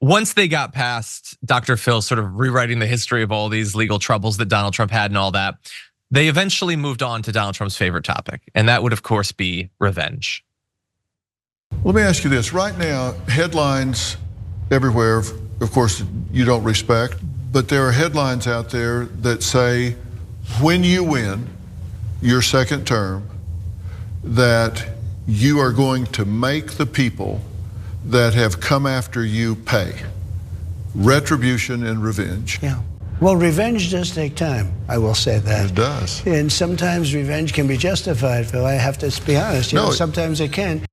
once they got past Dr. Phil sort of rewriting the history of all these legal troubles that Donald Trump had and all that, they eventually moved on to Donald Trump's favorite topic, and that would, of course, be revenge. Let me ask you this. Right now, headlines everywhere, of course, you don't respect, but there are headlines out there that say, when you win your second term, that you are going to make the people that have come after you pay. Retribution and revenge. Yeah. Well, revenge does take time, I will say that. It does. And sometimes revenge can be justified, Phil. I have to be honest. You know, sometimes it can.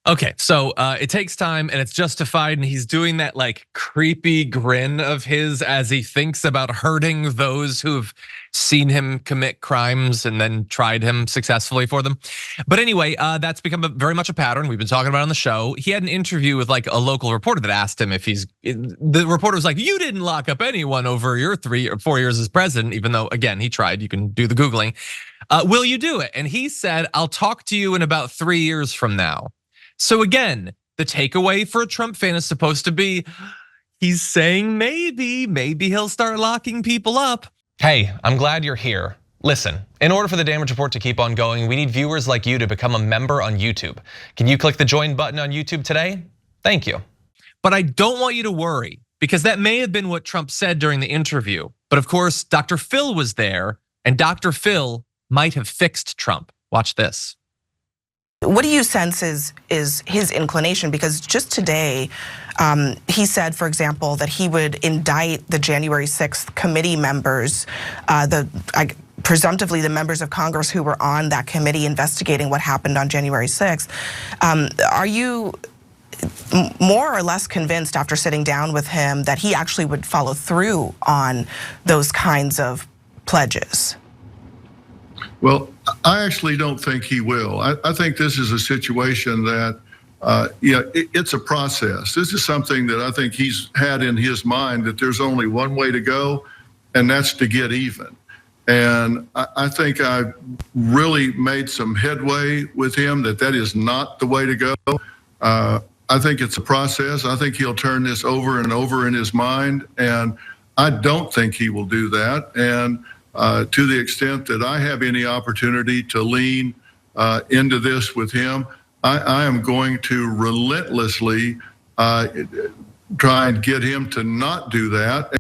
Okay, so it takes time and it's justified, and he's doing that like creepy grin of his as he thinks about hurting those who've seen him commit crimes and then tried him successfully for them. But anyway, that's become very much a pattern. We've been talking about it on the show. He had an interview with like a local reporter that asked him if the reporter was like, you didn't lock up anyone over your 3 or 4 years as president, even though, again, he tried. You can do the Googling. Will you do it? And he said, I'll talk to you in about 3 years from now. So again, the takeaway for a Trump fan is supposed to be, he's saying maybe he'll start locking people up. Hey, I'm glad you're here. Listen, in order for the Damage Report to keep on going, we need viewers like you to become a member on YouTube. Can you click the join button on YouTube today? Thank you. But I don't want you to worry, because that may have been what Trump said during the interview. But of course, Dr. Phil was there, and Dr. Phil might have fixed Trump. Watch this. What do you sense is his inclination? Because just today, he said, for example, that he would indict the January 6th committee members, presumptively the members of Congress who were on that committee investigating what happened on January 6th. Are you more or less convinced after sitting down with him that he actually would follow through on those kinds of pledges? Well, I actually don't think he will. I think this is a situation that, it's a process. This is something that I think he's had in his mind, that there's only one way to go, and that's to get even. And I think I really made some headway with him that is not the way to go. I think it's a process. I think he'll turn this over and over in his mind, and I don't think he will do that. And to the extent that I have any opportunity to lean into this with him, I am going to relentlessly try and get him to not do that.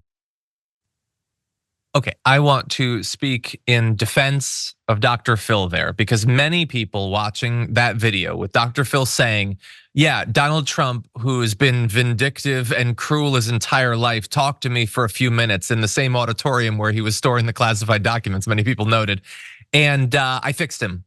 Okay, I want to speak in defense of Dr. Phil there, because many people watching that video with Dr. Phil saying, yeah, Donald Trump, who has been vindictive and cruel his entire life, talked to me for a few minutes in the same auditorium where he was storing the classified documents, many people noted, and I fixed him.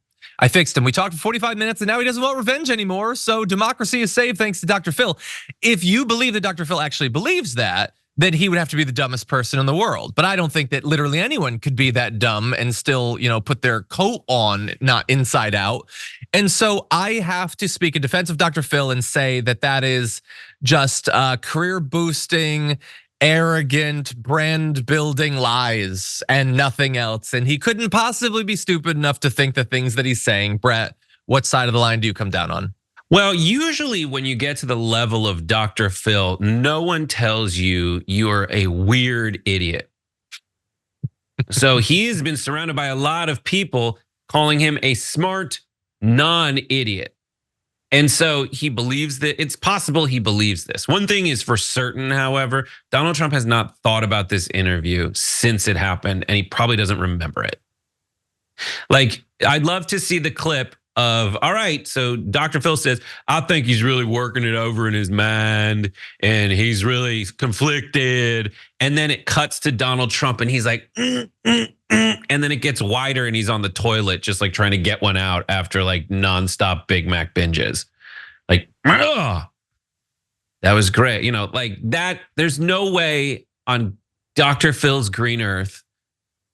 We talked for 45 minutes and now he doesn't want revenge anymore, so democracy is saved thanks to Dr. Phil. If you believe that Dr. Phil actually believes that, then he would have to be the dumbest person in the world. But I don't think that literally anyone could be that dumb and still, put their coat on, not inside out. And so I have to speak in defense of Dr. Phil and say that is just career boosting, arrogant, brand building lies and nothing else. And he couldn't possibly be stupid enough to think the things that he's saying. Brett, what side of the line do you come down on? Well, usually when you get to the level of Dr. Phil, no one tells you you're a weird idiot. So he has been surrounded by a lot of people calling him a smart non-idiot. And so he believes that it's possible he believes this. One thing is for certain, however, Donald Trump has not thought about this interview since it happened, and he probably doesn't remember it. Like, I'd love to see the clip of, all right, so Dr. Phil says, I think he's really working it over in his mind and he's really conflicted. And then it cuts to Donald Trump and he's like, and then it gets wider and he's on the toilet, just like trying to get one out after like nonstop Big Mac binges. Like, ugh. That was great. Like that, there's no way on Dr. Phil's green earth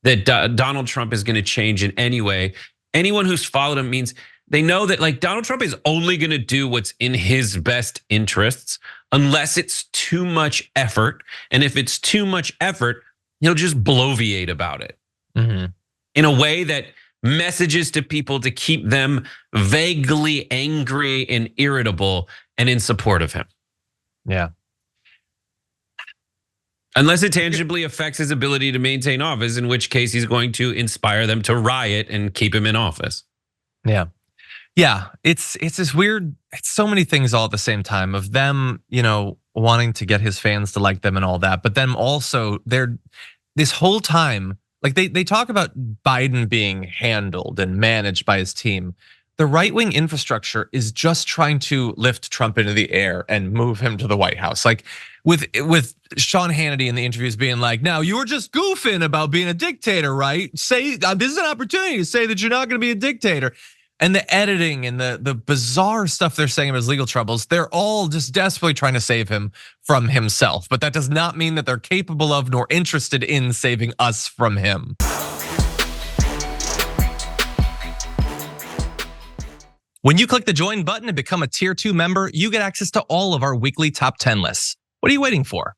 that Donald Trump is gonna change in any way. Anyone who's followed him means they know that like Donald Trump is only gonna do what's in his best interests unless it's too much effort. And if it's too much effort, he'll just bloviate about it in a way that messages to people to keep them vaguely angry and irritable and in support of him. Yeah. Unless it tangibly affects his ability to maintain office, in which case he's going to inspire them to riot and keep him in office. Yeah. Yeah, it's this weird, it's so many things all at the same time of them, wanting to get his fans to like them and all that. But then also they're this whole time, like they talk about Biden being handled and managed by his team. The right-wing infrastructure is just trying to lift Trump into the air and move him to the White House. Like with Sean Hannity in the interviews being like, now you were just goofing about being a dictator, right? Say this is an opportunity to say that you're not gonna be a dictator. And the editing and the bizarre stuff they're saying about his legal troubles, they're all just desperately trying to save him from himself. But that does not mean that they're capable of nor interested in saving us from him. When you click the join button and become a tier 2 member, you get access to all of our weekly top 10 lists. What are you waiting for?